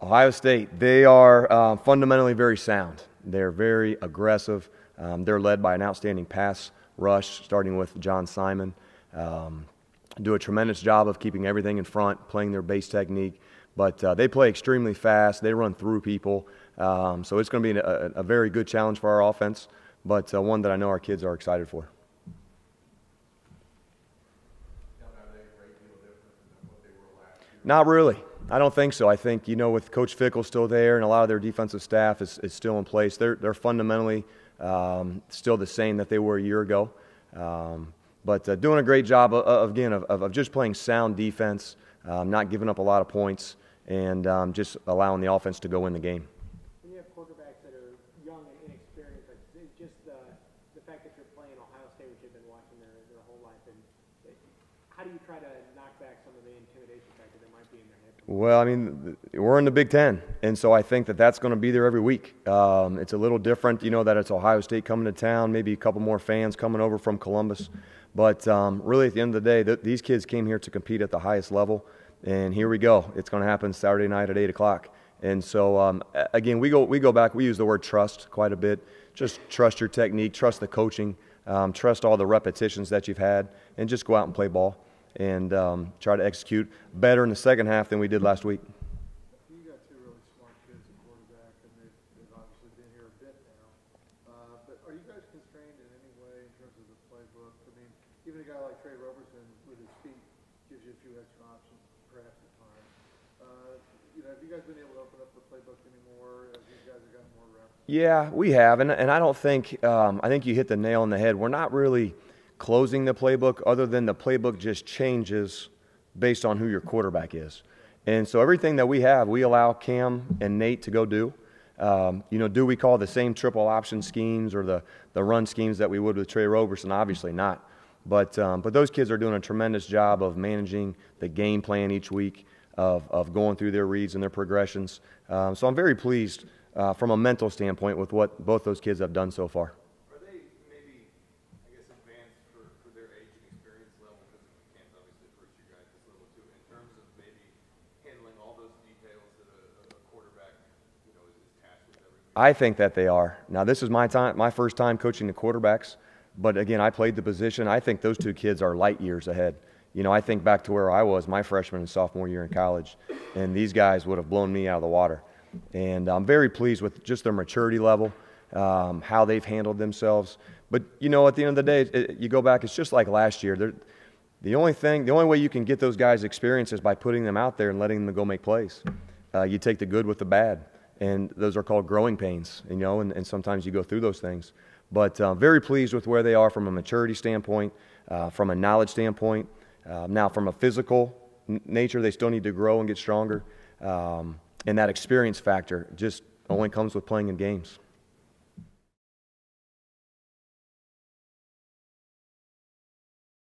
Ohio State, they are fundamentally very sound. They're very aggressive. They're led by an outstanding pass rush, starting with John Simon. Do a tremendous job of keeping everything in front, playing their base technique. But they play extremely fast. They run through people. So it's going to be a very good challenge for our offense, but one that I know our kids are excited for. Not really. I don't think so. I think, with Coach Fickell still there and a lot of their defensive staff is still in place, they're fundamentally still the same that they were a year ago. But doing a great job, of just playing sound defense, not giving up a lot of points, and just allowing the offense to go win the game. When you have quarterbacks that are young and inexperienced, just the fact that you're playing Ohio State, which you've been watching their whole life, and how do you try to knock back some of the intimidation factor that might be in their head? Well, we're in the Big Ten, and so I think that that's going to be there every week. It's a little different, that it's Ohio State coming to town, maybe a couple more fans coming over from Columbus. But really, at the end of the day, these kids came here to compete at the highest level, and here we go. It's going to happen Saturday night at 8 o'clock. And so, again, we go back. We use the word trust quite a bit. Just trust your technique, trust the coaching, trust all the repetitions that you've had, and just go out and play ball and try to execute better in the second half than we did last week. You got two really smart kids at quarterback, and they've obviously been here a bit now. But are you guys constrained in any way in terms of the playbook? Even a guy like Trey Roberson with his feet gives you a few extra options, perhaps at times. Have you guys been able to open up the playbook anymore as you guys have gotten more reps? Yeah, we have, and I don't think I think you hit the nail on the head. We're not really closing the playbook, other than the playbook just changes based on who your quarterback is. And so everything that we have, we allow Cam and Nate to go do. Do we call the same triple option schemes or the run schemes that we would with Trey Roberson? Obviously not. But those kids are doing a tremendous job of managing the game plan each week, of going through their reads and their progressions. So I'm very pleased from a mental standpoint with what both those kids have done so far. Are they maybe, advanced for their age and experience level? Because Cam's obviously approached you guys this level too, in terms of maybe handling all those details that a quarterback, is tasked with every week? I think that they are. Now, this is my first time coaching the quarterbacks. But again, I played the position. I think those two kids are light years ahead. I think back to where I was my freshman and sophomore year in college, and these guys would have blown me out of the water. And I'm very pleased with just their maturity level, how they've handled themselves. But, at the end of the day, you go back, it's just like last year. The only way you can get those guys experience is by putting them out there and letting them go make plays. You take the good with the bad, and those are called growing pains, and sometimes you go through those things. But very pleased with where they are from a maturity standpoint, from a knowledge standpoint. Now, from a physical nature, they still need to grow and get stronger. And that experience factor just only comes with playing in games.